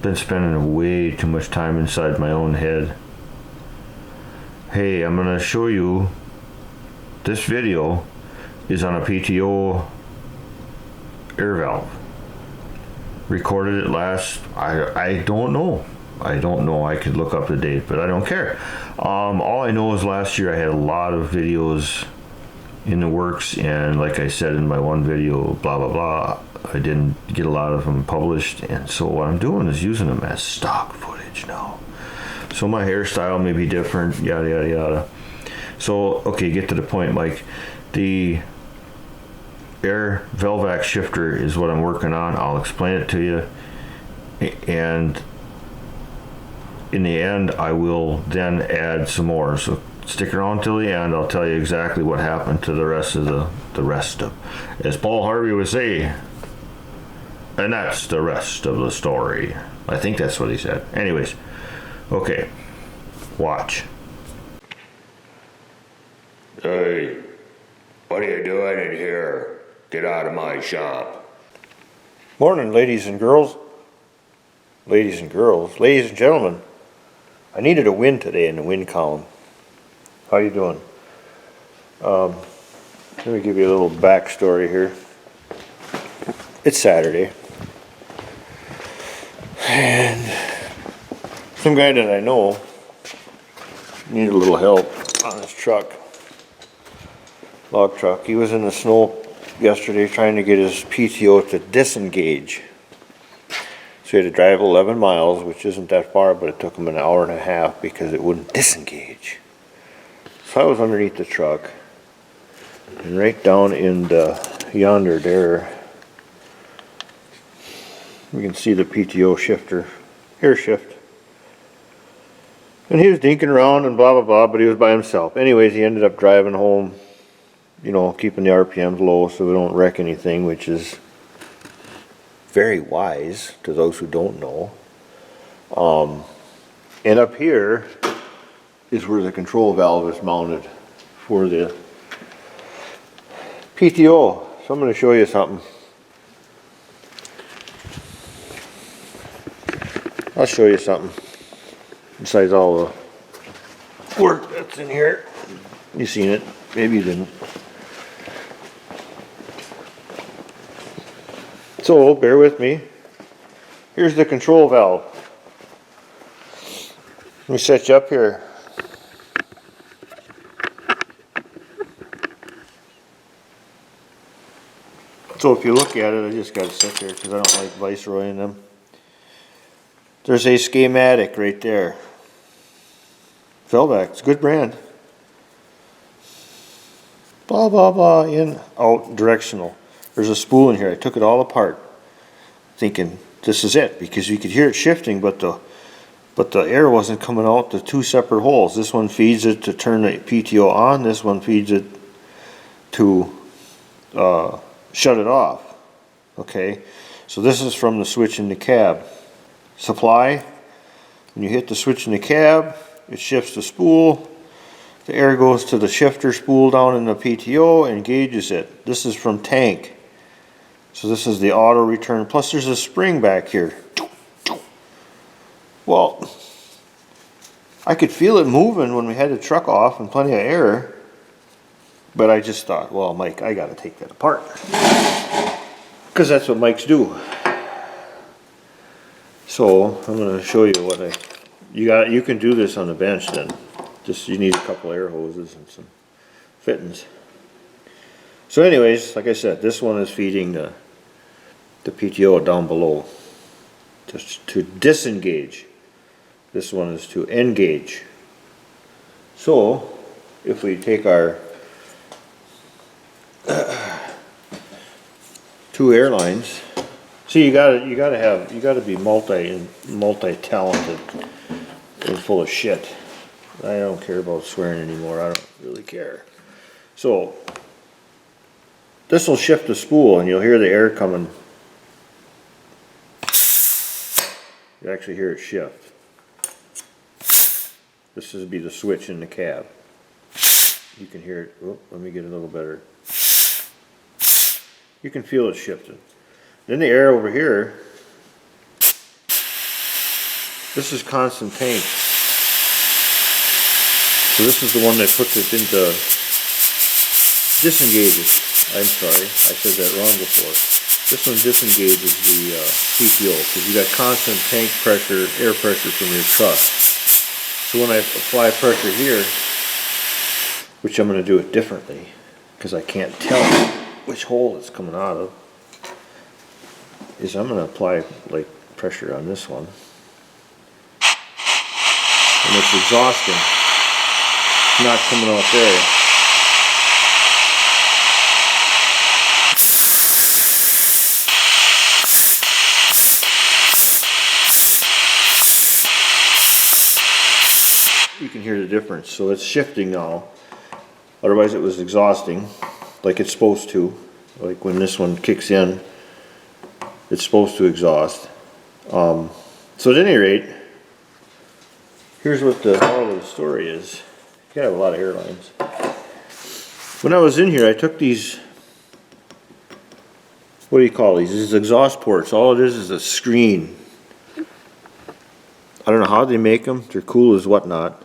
been spending way too much time inside my own head. Hey, I'm gonna show you, this video is on a PTO air valve. Recorded it last, I don't know. I could look up the date, but I don't care. All I know is last year I had a lot of videos in the works, and like I said in my one video, blah blah blah, I didn't get a lot of them published, and so what I'm doing is using them as stock footage now. So my hairstyle may be different, yada yada yada. So okay, get to the point, Mike. The air Velvac shifter is what I'm working on. I'll explain it to you, and in the end I will then add some more. So stick around till the end. I'll tell you exactly what happened to the rest of as Paul Harvey would say, and that's the rest of the story. I think that's what he said. Anyways, okay, watch. Hey, what are you doing in here? Get out of my shop. Morning, ladies and girls. Ladies and gentlemen. I needed a win today in the win column. How you doing? Let me give you a little backstory here. It's Saturday, and some guy that I know needed a little help on his truck, log truck. He was in the snow yesterday trying to get his PTO to disengage. So he had to drive 11 miles, which isn't that far, but it took him an hour and a half because it wouldn't disengage. So I was underneath the truck, and right down in yonder there, you can see the PTO shifter, air shift. And he was dinking around and blah blah blah, but he was by himself. Anyways, he ended up driving home, you know, keeping the RPMs low so we don't wreck anything, which is very wise to those who don't know. And up here is where the control valve is mounted for the PTO. So I'm going to show you something. I'll show you something. Besides all the work that's in here. You seen it. Maybe you didn't. So, bear with me. Here's the control valve. Let me set you up here. So if you look at it, I just got to sit there because I don't like viceroying them. There's a schematic right there. Velvac, it's a good brand. Blah, blah, blah, in, out, directional. There's a spool in here. I took it all apart, thinking this is it, because you could hear it shifting, but the air wasn't coming out the two separate holes. This one feeds it to turn the PTO on. This one feeds it to shut it off. Okay, so this is from the switch in the cab. Supply, when you hit the switch in the cab, it shifts the spool. The air goes to the shifter spool down in the PTO and engages it. This is from tank. So this is the auto return. Plus there's a spring back here. Well, I could feel it moving when we had the truck off and plenty of air. But I just thought, well, Mike, I got to take that apart. Because that's what Mikes do. So I'm going to show you what you can do this on the bench then. Just you need a couple air hoses and some fittings. So anyways, like I said, this one is feeding the PTO down below just to disengage. This one is to engage. So if we take our two airlines, see, you gotta be multi-talented and full of shit. I don't care about swearing anymore. I don't really care. So this will shift the spool, and you'll hear the air coming. You actually hear it shift. This would be the switch in the cab. You can hear it. Oh, let me get a little better. You can feel it shifting. Then the air over here This is constant tank. So this is the one that puts it into disengages. I'm sorry, I said that wrong before. This one disengages the PTO because you got constant tank pressure, air pressure from your truck. So when I apply pressure here, which I'm going to do it differently because I can't tell which hole it's coming out of, is I'm going to apply like pressure on this one. And it's exhausting. It's not coming out there. You can hear the difference. So it's shifting now. Otherwise it was exhausting like it's supposed to. Like when this one kicks in, it's supposed to exhaust. So at any rate, here's what the moral of the story is. You gotta have a lot of airlines. When I was in here, I took these, what do you call these? These exhaust ports. All it is a screen. I don't know how they make them. They're cool as whatnot.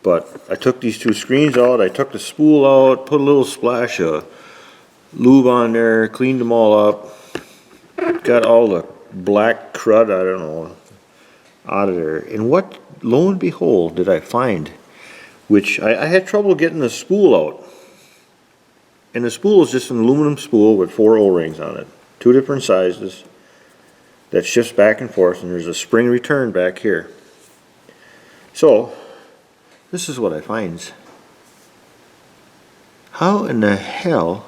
But I took these two screens out, I took the spool out, put a little splash of lube on there, cleaned them all up, got all the black crud, I don't know, out of there. And what, lo and behold, did I find? Which I had trouble getting the spool out. And the spool is just an aluminum spool with 4 O-rings on it. 2 different sizes that shifts back and forth, and there's a spring return back here. So, this is what I find. How in the hell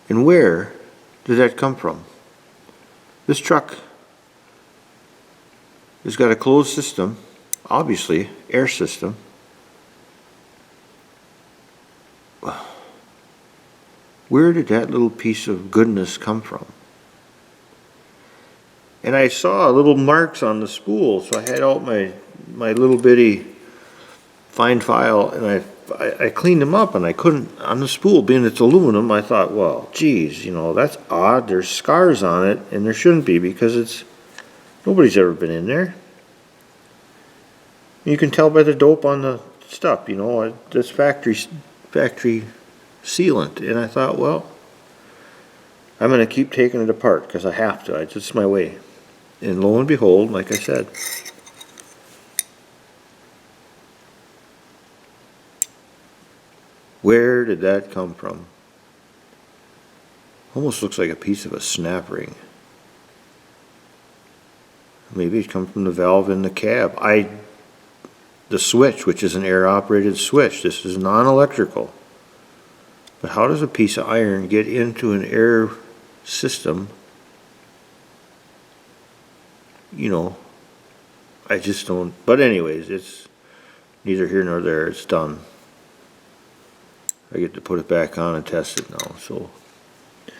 and where did that come from? This truck has got a closed system, obviously, air system. Where did that little piece of goodness come from? And I saw little marks on the spool, so I had out my little bitty fine file, and I cleaned them up, and I couldn't, on the spool, being it's aluminum, I thought, well, geez, you know, that's odd. There's scars on it, and there shouldn't be because nobody's ever been in there. You can tell by the dope on the stuff, you know, it's factory sealant. And I thought, well, I'm going to keep taking it apart because I have to. It's just my way. And lo and behold, like I said, where did that come from? Almost looks like a piece of a snap ring. Maybe it comes from the valve in the cab. The switch, which is an air-operated switch. This is non-electrical. But how does a piece of iron get into an air system? You know, I just don't. But anyways, it's neither here nor there. It's done. I get to put it back on and test it now. So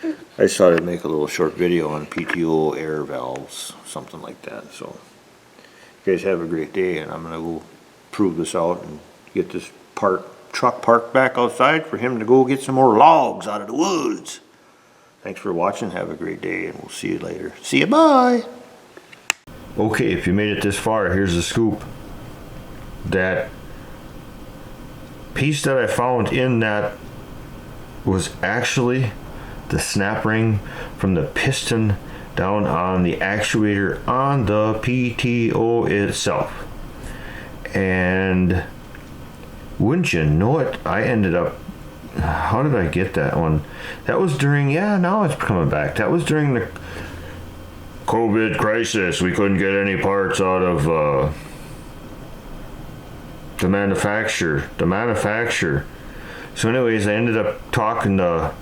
I just thought I'd make a little short video on PTO air valves, something like that. So you guys have a great day, and I'm gonna go prove this out and get this truck parked back outside for him to go get some more logs out of the woods. Thanks for watching. Have a great day, and we'll see you later. See you. Bye. Okay, if you made it this far, here's the scoop. That piece that I found in that was actually the snap ring from the piston down on the actuator on the PTO itself. And wouldn't you know it, I ended up, how did I get that one? That was during, yeah, now it's coming back. That was during the COVID crisis. We couldn't get any parts out of the manufacturer. So anyways, I ended up talking to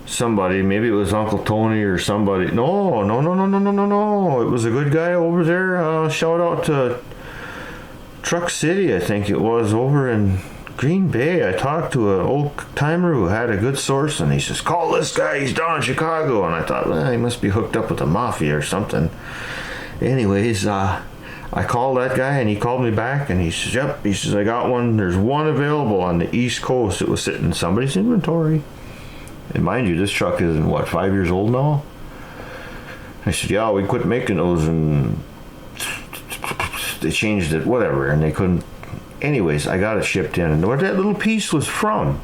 somebody, maybe it was Uncle Tony or somebody. No. It was a good guy over there. Shout out to Truck City, I think it was, over in Green Bay. I talked to an old timer who had a good source, and he says, call this guy, he's down in Chicago. And I thought, well, he must be hooked up with the mafia or something. Anyways, I called that guy, and he called me back, and he says, yep, he says, I got one. There's one available on the East Coast. It was sitting in somebody's inventory. And mind you, this truck isn't, what, 5 years old now? I said, yeah, we quit making those, and they changed it, whatever, and they couldn't. Anyways, I got it shipped in, and where that little piece was from,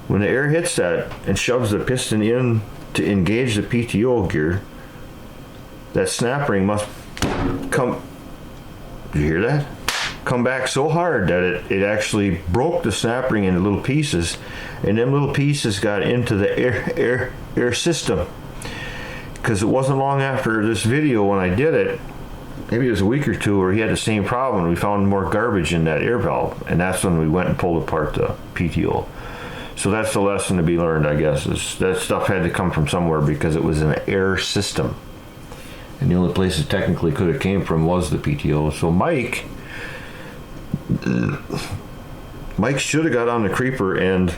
when the air hits that and shoves the piston in to engage the PTO gear, that snap ring must come. Did you hear that? Come back so hard that it actually broke the snap ring into little pieces, and them little pieces got into the air system. Because it wasn't long after this video when I did it, maybe it was a week or two, where he had the same problem. We found more garbage in that air valve, and that's when we went and pulled apart the PTO. So that's the lesson to be learned, I guess, is that stuff had to come from somewhere, because it was an air system. And the only place it technically could have came from was the PTO. So Mike should have got on the creeper and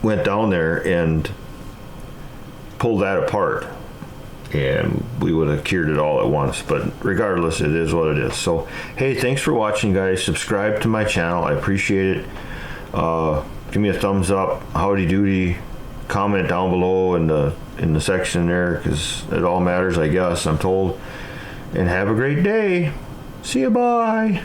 went down there and pulled that apart, and we would have cured it all at once. But regardless, it is what it is. So hey, thanks for watching, guys. Subscribe to my channel, I appreciate it. Give me a thumbs up, howdy doody, comment down below in the section there, because it all matters, I guess, I'm told. And have a great day. See you, bye.